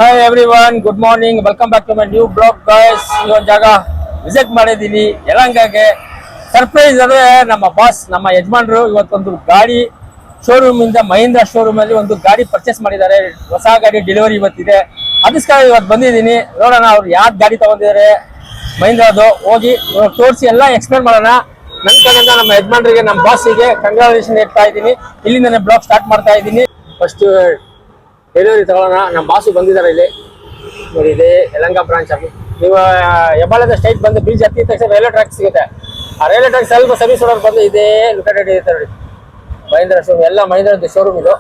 Hi everyone, good morning. Welcome back to my new blog, guys. ಈ ಒಂದು ಜಾಗ visit ಮಾಡಿದ್ದೀನಿ ಯಲಹಂಕಗೆ. ಸರ್ಪ್ರೈಸ್ ಅಂದ್ರೆ ನಮ್ಮ ಬಾಸ್, ನಮ್ಮ ಯಜಮಾನರು ಇವತ್ತೊಂದು ಗಾಡಿ ಶೋರೂಮ್ ಇಂದ ಮಹೀಂದ್ರ ಶೋರೂಮ್ ಅಲ್ಲಿ ಒಂದು ಗಾಡಿ ಪರ್ಚೇಸ್ ಮಾಡಿದ್ದಾರೆ. ಹೊಸ ಗಾಡಿ ಡೆಲಿವರಿ ಇವತ್ತಿದೆ. ಅದಕ್ಕೋಸ್ಕರ ಇವತ್ತು ಬಂದಿದ್ದೀನಿ. ನೋಡೋಣ ಅವ್ರು ಯಾವ್ದು ಗಾಡಿ ತಗೊಂಡಿದ್ದಾರೆ ಮಹೀಂದ್ರದು, ಹೋಗಿ ತೋರಿಸಿ ಎಲ್ಲ ಎಕ್ಸ್ಪ್ಲೇನ್ ಮಾಡೋಣ. ನನ್ನ ಕಡೆಯಿಂದ ನಮ್ಮ ಯಜಮಾನರಿಗೆ, ನಮ್ಮ ಬಾಸಿಗೆ ಕಂಗ್ರಾಚುಲೇಷನ್ ಹೇಳ್ತಾ ಇದ್ದೀನಿ. ಇಲ್ಲಿಂದನೇ ಬ್ಲಾಗ್ ಸ್ಟಾರ್ಟ್ ಮಾಡ್ತಾ ಇದ್ದೀನಿ. ಫಸ್ಟ್ ಡೆಲಿವರಿ ತಗೊಳ್ಳೋಣ. ನಮ್ಮ ಬಾಸು ಬಂದಿದ್ದಾರೆ ಇಲ್ಲಿ ನೋಡಿ. ಇದೆ ಯಲಹಂಕ ಬ್ರಾಂಚ್ ಅಲ್ಲಿ. ನೀವು ಹೆಬ್ಬಾಳದ ಸ್ಟೈಟ್ ಬಂದು ಬ್ರಿಡ್ಜ್ ಹತ್ತಿದ ತಕ್ಷಣ ರೈಲ್ವೆ ಟ್ರ್ಯಾಕ್ ಸಿಗುತ್ತೆ. ಆ ರೈಲ್ವೆ ಟ್ರ್ಯಾಕ್ ಸ್ವಲ್ಪ ಸರ್ವಿಸ್ ರೋಡ್ ಬಂದು ಇದೇ ಲೊಕೇಟೆಡ್ ಇರುತ್ತೆ ನೋಡಿ. ಮಹೀಂದ್ರ ಶೋರೂಮ್, ಎಲ್ಲ ಮಹೀಂದ್ರದ್ದು ಶೋರೂಮ್ ಇದು.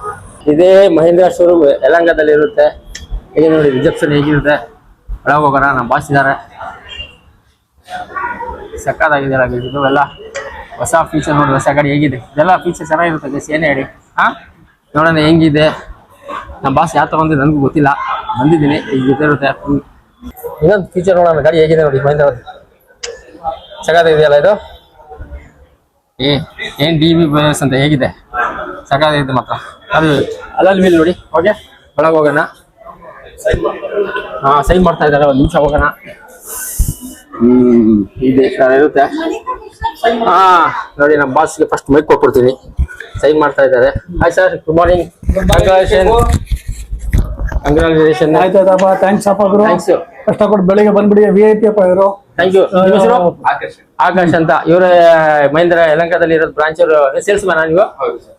ಇದೇ ಮಹೀಂದ್ರ ಶೋರೂಮ್ ಯಲಹಂಕದಲ್ಲಿ ಇರುತ್ತೆ. ಈಗ ನೋಡಿ ರಿಸೆಪ್ಷನ್ ಹೇಗಿರುತ್ತೆ. ಒಳಗೆ ಹೋಗೋಣ. ನಮ್ಮ ಬಾಸ್ ಇದ್ದಾರೆ. ಸಕ್ಕತ್ತಾಗಿದೆಯಲ್ಲ ಇದು ಎಲ್ಲ ಹೊಸ ಫೀಚರ್ ನೋಡಿ. ಹೊಸ ಗಾಡಿ ಹೇಗಿದೆ, ಇದೆಲ್ಲ ಫೀಚರ್ ಚೆನ್ನಾಗಿರುತ್ತೆ ಗೈಸ್. ಏನೇ ಹೇಳಿ ನೋಡೋಣ ಹೆಂಗಿದೆ. ನಮ್ಮ ಬಾಸ್ ಯಾವ ತಗೊಂಡಿದ್ದು ನನಗೂ ಗೊತ್ತಿಲ್ಲ, ಬಂದಿದ್ದೀನಿ. ಈಗ ಜೊತೆ ಇರುತ್ತೆ. ಇನ್ನೊಂದು ಫೀಚರ್ ನೋಡೋಣ ಗಾಡಿ ಹೇಗಿದೆ ನೋಡಿ. ಮಹೀಂದ್ರ ಸಕ್ಕತ್ತಾಗಿದೆಯಲ್ಲ ಇದು. ಏನ್ ಡಿ ವಿ ಬಸ್ ಅಂತ ಹೇಗಿದೆ, ಸಕ್ಕತ್ತಾಗಿದೆ ಮಾತ್ರ. ಅದು ಅಲ್ಲಲ್ಲಿ ವೀಲ್ ನೋಡಿ. ಓಕೆ, ಒಳಗೆ ಹೋಗೋಣ. ಸೈನ್ ಮಾಡ್ತಾ ಇದ್ದಾರೆ. ಒಂದು ನಿಮಿಷ ಹೋಗೋಣ. ಇದೆ ಇರುತ್ತೆ. ನೋಡಿ ನಮ್ಮ ಬಾಸ್ಗೆ ಫಸ್ಟ್ ಮೈಕ್ ಕೊಟ್ಬಿಡ್ತೀನಿ. ಸೈನ್ ಮಾಡ್ತಾ ಇದ್ದಾರೆ. Hi sir, good morning. Congratulation. ಆಯ್ತಾಯ್ತಪ್ಪ, ಥ್ಯಾಂಕ್ಸ್ ಅಪ್ಪ ಗುರು. ಥ್ಯಾಂಕ್ಸ್. ಕಷ್ಟಪಟ್ಟು ಬೆಳಿಗ್ಗೆ ಬಂದ್ಬಿಡಿ. VIP ಅಪ್ಪ ಇವರು. Thank you. ಆಕಾಶ್ ಅಂತ ಇವ್ರ ಮಹೀಂದ್ರ ಯಲಹಂಕದಲ್ಲಿ ಇರೋದು ಬ್ರಾಂಚ್. ಸೇಲ್ಸ್ ಮ್ಯಾನ್ ನೀವು?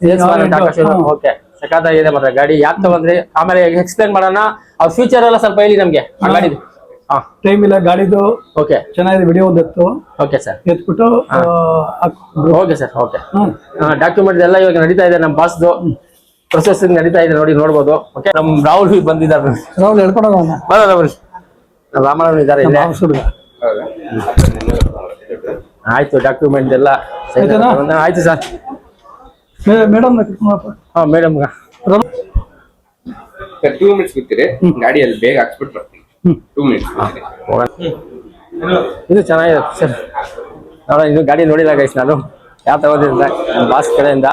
Sales man Akash. ಓಕೆ, ಸಖತ್ತಾಗಿದೆ ಮಾತ್ರ ಗಾಡಿ. ಯಾಕೆ ತಗೊಂಡ್ರಿ ಆಮೇಲೆ ಎಕ್ಸ್ಪ್ಲೇನ್ ಮಾಡೋಣ. ಅವ್ರ ಫ್ಯೂಚರ್ ಎಲ್ಲ ಸ್ವಲ್ಪ ಹೇಳಿ ನಮ್ಗೆ ಆ ಗಾಡಿದು. ಟೈಮ್ ಇಲ್ಲ ಗಾಡಿದು. ಓಕೆ, ಚೆನ್ನಾಗಿದೆ. ವಿಡಿಯೋ ಒಂದತ್ತು ಓಕೆ ಸರ್, ಎತ್ಬಿಟ್ಟು ಓಕೆ ಸರ್. ಓಕೆ, ಡಾಕ್ಯುಮೆಂಟ್ ಎಲ್ಲ ಇವಾಗ ನಡೀತಾ ಇದೆ. ನಮ್ಮ ಬಾಸ್ದು ಪ್ರೊಸೆಸಿಂಗ್ ನಡೀತಾ ಇದೆ ನೋಡಿ, ನೋಡ್ಬೋದು. ಓಕೆ, ನಮ್ ರಾಹುಲ್ ಬಂದಿದ್ದಾರೆ. ರಾಹುಲ್ ಹೇಳ್ಕೊಡೋಣ. ಬರೋಣ ಬನ್ನಿ. ನಮ್ಮ ರಾಮಣ್ಣ ಇದ್ದಾರೆ ಇಲ್ಲೇ. ಆಯ್ತು, ಡಾಕ್ಯುಮೆಂಟ್ ಎಲ್ಲ ಆಯ್ತು ಸರ್. ಮೇಡಮ್ ಹಾ ಮೇಡಮ್ 2 minutes ಬಿಡ್ತೀರಿ ಗಾಡಿಯಲ್ಲಿ ಬೇಗ ಹಾಕ್ಸ್ಬಿಟ್ಟು ಬರ್ತೀನಿ. 2 minutes. ಇದು ಚೆನ್ನಾಗಿದೆ ಸರ್. ನೋಡೋಣ, ಇದು ಗಾಡಿ ನೋಡಿಲ್ಲ ಗೈಸ್ ನಾನು. ಯಾವ ತಗೋದ್ರಿಂದ ನಮ್ಮ ಬಾಸ್ ಕಡೆಯಿಂದ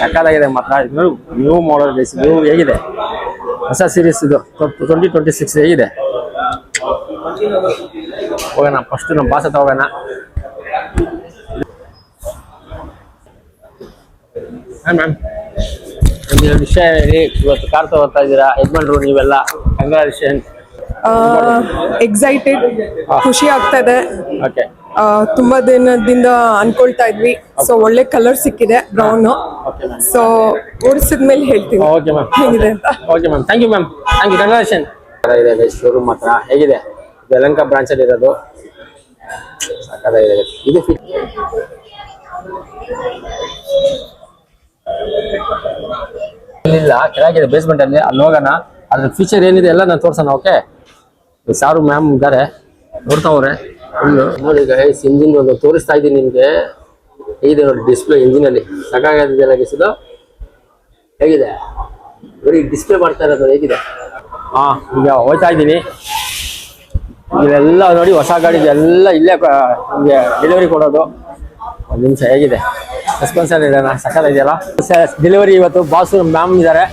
ಸಕ್ಕತ್ತಾಗಿದೆ ಮಾತ್ರ. ಇದು ನ್ಯೂ ಮಾಡಲ್ ಗೈಸ್. ನ್ಯೂ ಹೇಗಿದೆ, ಹೊಸ ಸೀರೀಸ್ ಇದು 2026 ಹೇಗಿದೆ. ಹೋಗೋಣ ಫಸ್ಟ್ ನಮ್ಮ ಬಾಸ್ ಹತ್ರ ಹೋಗೋಣ. ಮ್ಯಾಮ್, ಒಂದು ವಿಷಯ ಹೇಳಿ. ಇವತ್ತು ಕಾರ್ ತಗೋತಾ ಇದ್ದೀರಾ ಯಜಮಾನ್ರು ನೀವೆಲ್ಲ, ಕಂಗ್ರಾಚುಲೇಷನ್. ಎಕ್ಸೈಟೆಡ್, ಖುಷಿ ಆಗ್ತಾ ಇದೆ. ಓಕೆ, ತುಂಬಾ ದಿನದಿಂದ ಅನ್ಕೊಳ್ತಾ ಇದ್ವಿ. ಸೊ ಒಳ್ಳೆ ಕಲರ್ ಸಿಕ್ಕಿದೆ, ಬ್ರೌನ್. ಸೊ ಓಡಿಸಿದ್ಮೇಲೆ ಹೇಳ್ತೀನಿ ಓಕೆ ಮ್ಯಾಮ್ ಹೇಗಿದೆ ಅಂತ. Okay ma'am, thank you ma'am, thank you, congratulation. ಇದೆ ಶೋರೂಮ್ ಮಾತ್ರ ಹೇಗಿದೆ. ಇದು ಯಲಹಂಕ ಬ್ರಾಂಚ್ ಅಲ್ಲಿ ಇರೋದು. ಸಾಕಾಗಿದೆ ಇದು. ಇಲ್ಲ, ಕೆಳಗಿದೆ ಬೇಸ್ಮೆಂಟ್ ಅಲ್ಲಿ. ಅಲ್ಲಿ ಹೋಗೋಣ. ಅದ್ರ ಫೀಚರ್ ಏನಿದೆ ಎಲ್ಲ ನಾನು ತೋರ್ಸೋಣ. ಓಕೆ, ಸಾರು ಮ್ಯಾಮ್ ಇದ್ದಾರೆ, ನೋಡ್ತಾವ್ರೆ. ನೋಡಿ ಗೈಸ್, ಇಂಜಿನ್ ಒಂದು ತೋರಿಸ್ತಾ ಇದ್ದೀನಿ ನಿಮ್ಗೆ. ಹೇಗಿದೆ ನೋಡಿ ಡಿಸ್ಪ್ಲೇ ಇಂಜಿನ್ ಅಲ್ಲಿ. ಸಾಕಾಗಿದೆಯಲ್ಲ ಗೈಸ್ ಇದು. ಹೇಗಿದೆ ನೋಡಿ ಡಿಸ್ಪ್ಲೇ ಮಾಡ್ತಾ ಇರೋದು ಹೇಗಿದೆ. ಈಗ ಹೋಗ್ತಾ ಇದ್ದೀನಿ. ಇಲ್ಲೆಲ್ಲ ನೋಡಿ ಹೊಸ ಗಾಡಿ ಎಲ್ಲ ಇಲ್ಲೇ ನಿಮಗೆ ಡೆಲಿವರಿ ಕೊಡೋದು. ಒಂದು ನಿಮಿಷ ಹೇಗಿದೆ ರೆಸ್ಪಾನ್ಸ್ ಇದೆ. ಸಕ್ಕತ್ತಾಗಿದೆಯಲ್ಲ ಡೆಲಿವರಿ. ಇವತ್ತು ಬಾಸು ಮ್ಯಾಮ್ ಇದ್ದಾರೆ.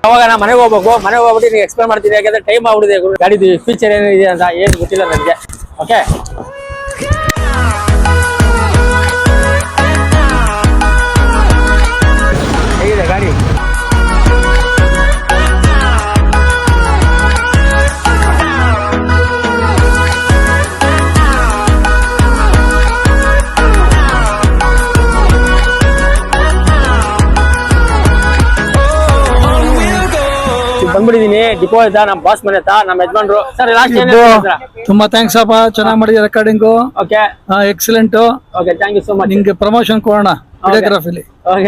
ಅವಾಗ ನಾ ಮನೆಗೆ ಹೋಗ್ಬೇಕು. ಮನೆಗೆ ಹೋಗ್ಬಿಟ್ಟು ನೀವು ಎಕ್ಸ್ಪ್ಲೇನ್ ಮಾಡ್ತೀನಿ. ಯಾಕಂದ್ರೆ ಟೈಮ್ ಆಗ್ಬಿಟ್ಟಿದೆ. ಗಾಡಿದು ಫೀಚರ್ ಏನಿದೆ ಅಂತ ಏನು ಗೊತ್ತಿಲ್ಲ ನನಗೆ. ಓಕೆ, ಬಂದ್ಬಿಟ್ಟಿದೀನಿ ಡಿಪೋ ಇದ್ದ ನಮ್ಮ ಬಾಸ್ ಮನೆ ಹತ್ರ ನಮ್ಮ ಯಜಮಾನ್ರು ಸರ್ ಲಾಸ್ಟ್ ಏನ್ ತುಂಬಾ ಥ್ಯಾಂಕ್ಸ್ ಅಪ್ಪ, ಚೆನ್ನಾಗಿ ಮಾಡಿದ್ಯಾ recording, okay excellent. Okay thank you so much. ನಿಂಗೆ ಪ್ರಮೋಷನ್ ಕೊಡೋಣ ವಿಡಿಯೋಗ್ರಫಿಲಿ.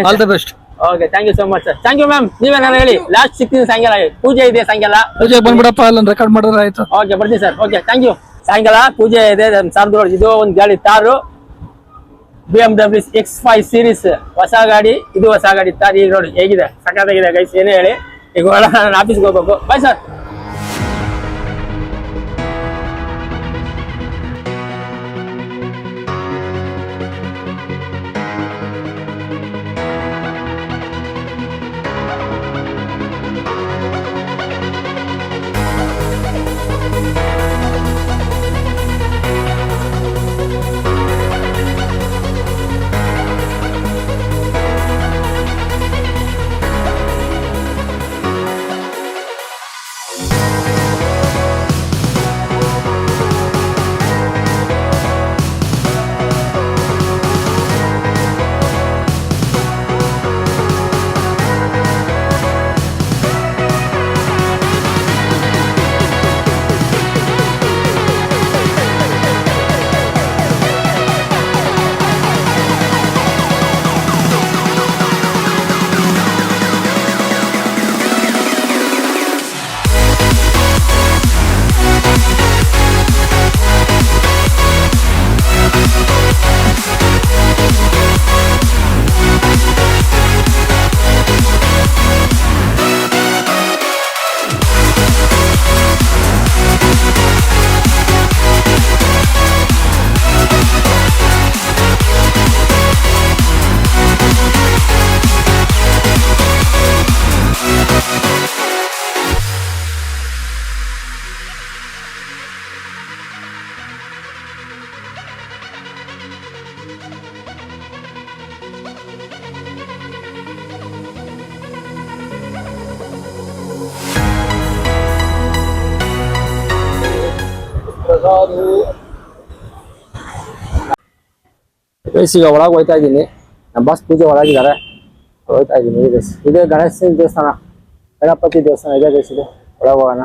All the best. Okay thank you so much sir. Thank you ma'am. ನೀವೇನಾರು ಹೇಳಿ, ಲಾಸ್ಟ್ ಸಿಕ್ಕಿದ್ರೆ ಸಾಯಂಕಾಲ ಪೂಜೆ ಇದೆ, ಸಾಯಂಕಾಲ ಪೂಜೆ ಬಂದ್ಬಿಡಪ್ಪ, ಅಲ್ಲ ರೆಕಾರ್ಡ್ ಮಾಡಿದ್ರೆ ಆಯ್ತು. ಓಕೆ ಬರ್ತೀನಿ ಸರ್. Okay thank you. ಸಾಯಂಕಾಲ ಪೂಜೆ ಇದೆ ನಮ್ಮ ಸಾರ್ದು. ಇದು ಒಂದು ಗಾಡಿ ತಾರು BMW X5 ಸೀರೀಸ್ ಹೊಸ ಗಾಡಿ. ಇದು ಹೊಸ ಗಾಡಿ ತಾರ್. ಈಗ ನೋಡಿ ಹೇಗಿದೆ, ಸಖತ್ತಾಗಿದೆ ಗೈಸ್. ಏನೇ ಹೇಳಿ, ಈಗ ನಾನು ಆಫೀಸ್ಗೆ ಹೋಗ್ಬೇಕು. Bye sir. ಈಗ ಒಳಗೆ ಹೋಯ್ತಾ ಇದ್ದೀನಿ. ನಮ್ಮ ಬಾಸ್ ಪೂಜೆ ಒಳಗಿದ್ದಾರೆ, ಹೋಯ್ತಾ ಇದ್ದೀನಿ. ಇದೇ ಗಣೇಶ ದೇವಸ್ಥಾನ, ಗಣಪತಿ ದೇವಸ್ಥಾನ ಇದೆ ಗೈಸ್. ಇದೆ ಒಳಗೆ ಹೋಗೋಣ.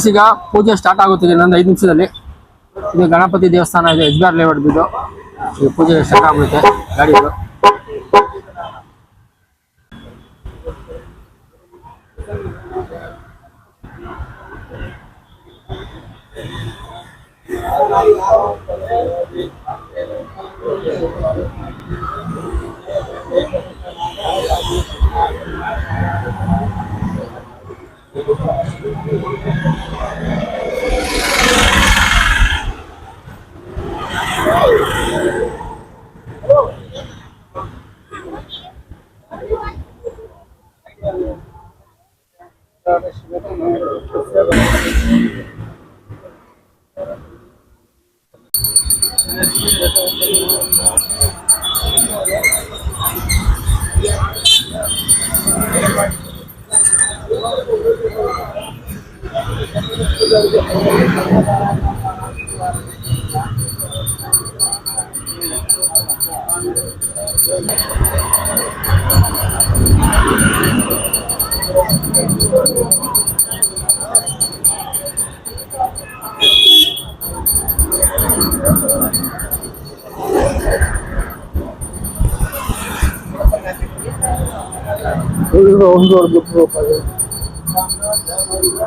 ಈಗ ಪೂಜೆ ಸ್ಟಾರ್ಟ್ ಆಗುತ್ತೆ ಇನ್ನೊಂದು 5 ನಿಮಿಷದಲ್ಲಿ. ಇದು ಗಣಪತಿ ದೇವಸ್ಥಾನ ಇದೆ, SBR ಲೇಔಟ್ ಬಿದ್ದು. ಈಗ ಪೂಜೆ ಸ್ಟಾರ್ಟ್ ಆಗುತ್ತೆ ಗಾಡಿಗಳು. ಒಂದು We'll go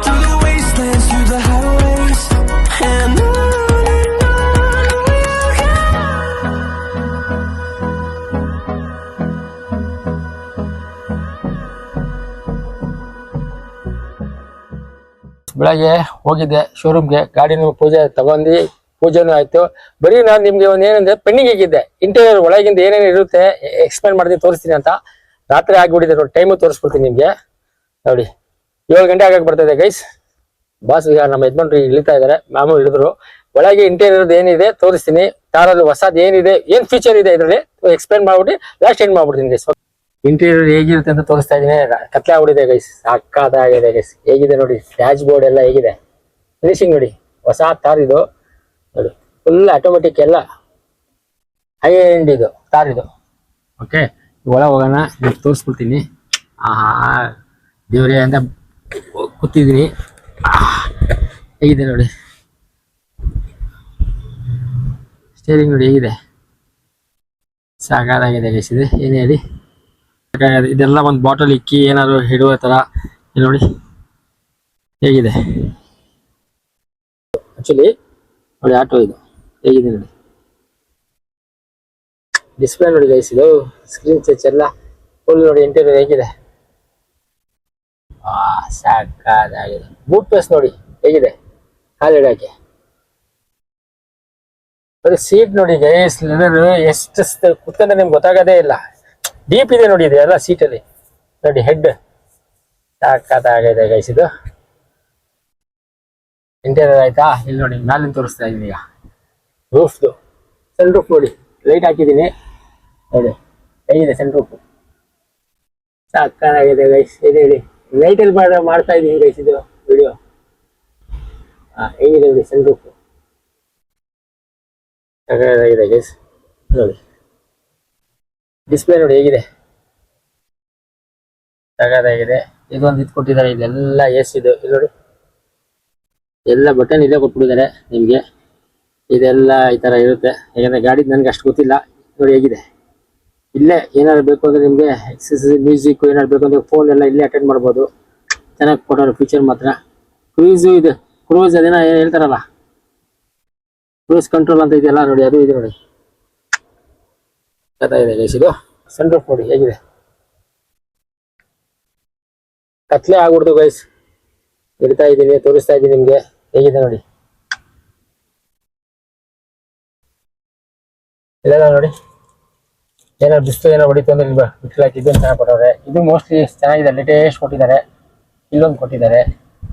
through the wastelands, through the highways, and on we'll go. ಬೆಳಗ್ಗೆ ಹೋಗಿದ್ದೆ ಶೋರೂಮ್ಗೆ, ಗಾಡಿನೂ ಪೂಜೆ ತಗೊಂಡು ಪೂಜೆನೂ ಆಯ್ತು. ಬರೀ ನಾನು ನಿಮ್ಗೆ ಒಂದು ಏನಂದ್ರೆ ಪೆಂಡಿಂಗ್ ಇಕ್ಕಿದ್ದೆ, ಇಂಟೀರಿಯರ್ ಒಳಗಿಂದ ಏನೇನು ಇರುತ್ತೆ ಎಕ್ಸ್ಪ್ಲೇನ್ ಮಾಡ್ತೀನಿ, ತೋರಿಸ್ತೀನಿ ಅಂತ. ರಾತ್ರಿ ಆಗ್ಬಿಟ್ಟಿದೆ ನೋಡಿ, ಟೈಮು ತೋರಿಸ್ಬಿಡ್ತೀನಿ ನಿಮ್ಗೆ. ನೋಡಿ 7 ಗಂಟೆ ಆಗಕ್ಕೆ ಬರ್ತದೆ ಗೈಸ್. ಬಾಸ್ ಈಗ ನಮ್ಮ ಯಜಮಾನ್ರು ಇಳಿತಾ ಇದಾರೆ, ಮ್ಯಾಮು ಇಳಿದ್ರು. ಒಳಗೆ ಇಂಟೀರಿಯರ್ ಏನಿದೆ ತೋರಿಸ್ತೀನಿ, ಕಾರಲ್ಲಿ ಹೊಸದ್ ಏನಿದೆ, ಏನ್ ಫೀಚರ್ ಇದೆ ಇದರಲ್ಲಿ ಎಕ್ಸ್ಪ್ಲೇನ್ ಮಾಡ್ಬಿಟ್ಟು ಲಾಸ್ಟ್ ಎಂಡ್ ಮಾಡ್ಬಿಡ್ತೀನಿ ಗೈಸ್. ಇಂಟೀರಿಯರ್ ಹೇಗಿರುತ್ತೆ ಅಂತ ತೋರಿಸ್ತಾ ಇದೀನಿ. ಕತ್ಲೆ ಆಗ್ಬಿಟ್ಟಿದೆ ಗೈಸ್, ಸಾಕಾಗಿದೆ ಗೈಸ್. ಹೇಗಿದೆ ನೋಡಿ, ಡ್ಯಾಶ್ ಬೋರ್ಡ್ ಎಲ್ಲ ಹೇಗಿದೆ, ಫಿನಿಶಿಂಗ್ ನೋಡಿ, ಹೊಸ ಕಾರ್ ಇದು ನೋಡಿ, ಫುಲ್ ಆಟೋಮೆಟಿಕ್ ಎಲ್ಲ ಹೈ ಎಂಡ್ ಇದು ಕಾರ್ ಇದು. ಓಕೆ, ಒಳ ಹೋಗೋಣ, ತೋರಿಸ್ಬಿಡ್ತೀನಿ. ದೇವ್ರೇ ಅಂತ ಕೂತಿದ್ದೀನಿ. ಹೇಗಿದೆ ನೋಡಿ, ಸ್ಟೇರಿಂಗ್ ನೋಡಿ ಹೇಗಿದೆ, ಸಾಕಾಗಿದೆ ಗೈಸ್. ಇದು ಏನೇ ಹೇಳಿ, ಇದೆಲ್ಲ ಒಂದು ಬಾಟಲ್ ಇಕ್ಕಿ ಏನಾದ್ರು ಹಿಡುವ ತರ ನೋಡಿ ಹೇಗಿದೆ. ಆಕ್ಚುಲಿ ನೋಡಿ ಆಟೋ ಇದು ಹೇಗಿದೆ ನೋಡಿ, ಡಿಸ್ಪ್ಲೇ ನೋಡಿ ಗೈಸ್, ಇದು ಸ್ಕ್ರೀನ್ ಟಚ್ ಎಲ್ಲ ಫುಲ್ ನೋಡಿ, ಇಂಟೀರಿಯರ್ ಹೇಗಿದೆ, ಸಾಕಾಗಿದೆ. ಬೂಟ್ ಪೇಸ್ ನೋಡಿ ಹೇಗಿದೆ, ಕಾಲು ಇಡಕ್ಕೆ. ಅದು ಸೀಟ್ ನೋಡಿ ಗೈಸ್, ಲೆದರ್ ಎಷ್ಟು ಕುತ್ಕೊಂಡ್ರೆ ನಿಮ್ಗೆ ಗೊತ್ತಾಗೋದೇ ಇಲ್ಲ, ಡೀಪ್ ಇದೆ ನೋಡಿ ಇದು ಎಲ್ಲ ಸೀಟಲ್ಲಿ ನೋಡಿ. ಹೆಡ್ ಸಾಕಾಗಿದೆ ಗೈಸ್. ಇದು ಇಂಟೀರಿಯರ್ ಆಯ್ತಾ, ಇಲ್ಲಿ ನೋಡಿ ಮ್ಯಾಲಿನ ತೋರಿಸ್ತಾ ಇದೀನಿ ಈಗ. ರೂಫ್ದು ಸನ್ ರೂಫ್ ನೋಡಿ, ಲೈಟ್ ಹಾಕಿದ್ದೀನಿ ನೋಡಿ ಹೇಗಿದೆ ಸನ್ ರೂಫ್, ಸಾಕಾಗಿದೆ ಗೈಸ್. ಇದು ಹೇಳಿ ಲೈಟಲ್ಲಿ ಮಾಡ್ತಾ ಇದೀನಿ ಗೈಸ್ ಇದು ವಿಡಿಯೋ. ಹೇಗಿದೆ ನೋಡಿ ಸನ್ ರೂಫ್, ಸಾಕಾಗಿದೆ ಗೈಸ್. ನೋಡಿ ಡಿಸ್ಪ್ಲೇ ನೋಡಿ ಹೇಗಿದೆ, ಸಾಕಾಗಿದೆ. ಇದೊಂದು ಇದು ಕೊಟ್ಟಿದ್ದಾರೆ, ಇಲ್ಲೆಲ್ಲ ಎಸ್ ಇದು ಇಲ್ಲಿ ನೋಡಿ, ಎಲ್ಲ ಬಟನ್ ಇಲ್ಲೇ ಕೊಟ್ಬಿಟ್ಟಿದ್ದಾರೆ ನಿಮಗೆ. ಇದೆಲ್ಲ ಈ ತರ ಇರುತ್ತೆ, ಯಾಕಂದ್ರೆ ಗಾಡಿ ನನಗೆ ಅಷ್ಟು ಗೊತ್ತಿಲ್ಲ. ನೋಡಿ ಹೇಗಿದೆ, ಇಲ್ಲೇ ಏನಾದ್ರು ಬೇಕು ಅಂದ್ರೆ ನಿಮಗೆ ಎಕ್ಸಸೈಸ್ ಮ್ಯೂಸಿಕ್ ಏನಾದ್ರು ಬೇಕು ಅಂದ್ರೆ ಫೋನ್ ಎಲ್ಲ ಇಲ್ಲೇ ಅಟೆಂಡ್ ಮಾಡ್ಬೋದು. ಚೆನ್ನಾಗಿ ಕೊಟ್ಟವ್ರೆ ಫೀಚರ್ ಮಾತ್ರ. ಕ್ರೂಸು ಇದು ಕ್ರೂಸ್ ಅದೇನ ಹೇಳ್ತಾರಲ್ಲ, ಕ್ರೂಸ್ ಕಂಟ್ರೋಲ್ ಅಂತ ಇದೆಯಲ್ಲ ನೋಡಿ, ಅದು ಇದೆ ನೋಡಿ, ಇದೆ ಗೈಸ್. ಇದು ಸನ್ ರೂಫ್ ನೋಡಿ ಹೇಗಿದೆ, ಕತ್ಲೆ ಆಗ್ಬಿಡ್ತು ಗೈಸ್. ಇಡ್ತಾ ಇದ್ದೀನಿ, ತೋರಿಸ್ತಾ ಇದ್ದೀನಿ ನಿಮ್ಗೆ ಹೇಗಿದೆ ನೋಡಿ. ಇದೆಲ್ಲ ನೋಡಿ, ಏನಾದ್ರು ಬಿಸ್ತು ಏನೋ ಹೊಡಿತು ಅಂದ್ರೆ ಬಿಟ್ಟು ಹಾಕಿ ಇದನ್ನು ಚೆನ್ನಾಗಿ ಕೊಟ್ಟವ್ರೆ. ಇದು ಮೋಸ್ಟ್ಲಿ ಚೆನ್ನಾಗಿದೆ, ಲೇಟೆಸ್ಟ್ ಕೊಟ್ಟಿದ್ದಾರೆ. ಇಲ್ಲೊಂದು ಕೊಟ್ಟಿದ್ದಾರೆ.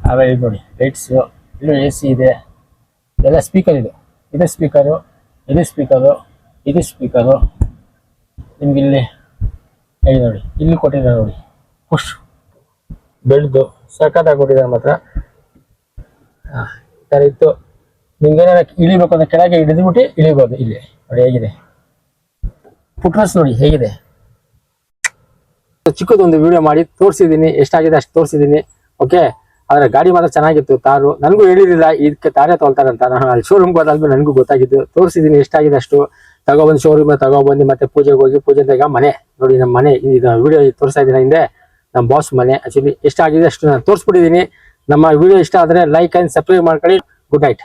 ಆಮೇಲೆ ಇದು ನೋಡಿ ಲೈಟ್ಸು, ಇಲ್ಲೂ AC ಇದೆ. ಇದೆಲ್ಲ ಸ್ಪೀಕರ್, ಇದು ಸ್ಪೀಕರು, ಇದು ಸ್ಪೀಕರು, ಇದು ಸ್ಪೀಕರು. ನಿಮ್ಗೆ ಇಲ್ಲಿ ಹೇಳಿ ನೋಡಿ, ಇಲ್ಲಿ ಕೊಟ್ಟಿದ್ದಾರೆ ನೋಡಿ ಪುಷ್ ಬೆಳ್ದು ಸಖತ್ತಾಗಿ ಕೊಟ್ಟಿದ್ದಾರೆ ಮಾತ್ರ. ಈ ಥರ ಇತ್ತು. ನಿಮ್ಗೆ ಏನಾರ ಇಳಿಬೇಕು ಅಂದ್ರೆ ಕೆಳಗೆ ಹಿಡಿದ್ಬಿಟ್ಟು ಇಳಿಬೋದು. ಇಲ್ಲಿ ನೋಡಿ ಹೇಗಿದೆ, ಫುಟ್ರೆಸ್ ನೋಡಿ ಹೇಗಿದೆ. ಚಿಕ್ಕದೊಂದು ವಿಡಿಯೋ ಮಾಡಿ ತೋರಿಸಿದ್ದೀನಿ, ಎಷ್ಟಾಗಿದೆ ಅಷ್ಟು ತೋರಿಸಿದ್ದೀನಿ. ಓಕೆ, ಆದರೆ ಗಾಡಿ ಮಾತ್ರ ಚೆನ್ನಾಗಿತ್ತು. ತಾರು ನನಗೂ ಹೇಳಿರಲಿಲ್ಲ ಇದಕ್ಕೆ ತಾರೇ ತೊಗೊಳ್ತಾರೆ ಅಂತ. ನಾನು ಅಲ್ಲಿ ಶೋರೂಮ್ಗೆ ಹೋದಾದ್ಮೇಲೆ ನನಗೂ ಗೊತ್ತಾಗಿದ್ದು. ತೋರಿಸಿದ್ದೀನಿ ಎಷ್ಟಾಗಿದೆ ಅಷ್ಟು. ತಗೊಬಂದು ಶೋರೂಮ್ ತಗೊಬಂದು ಮತ್ತೆ ಪೂಜೆಗೆ ಹೋಗಿ, ಪೂಜೆದಾಗ ಮನೆ ನೋಡಿ, ನಮ್ಮ ಮನೆ ಇದು ವಿಡಿಯೋ ತೋರಿಸ್ತಾ ಇದ್ದೀನಿ ಹಿಂದೆ, ನಮ್ಮ ಬಾಸ್ ಮನೆ. ಆಕ್ಚುಲಿ ಎಷ್ಟಾಗಿದೆ ಅಷ್ಟು ನಾನು ತೋರಿಸ್ಬಿಟ್ಟಿದ್ದೀನಿ. ನಮ್ಮ ವಿಡಿಯೋ ಇಷ್ಟ ಆದರೆ ಲೈಕ್ ಆ್ಯಂಡ್ ಸಬ್ಸ್ಕ್ರೈಬ್ ಮಾಡ್ಕೊಳ್ಳಿ. Good night.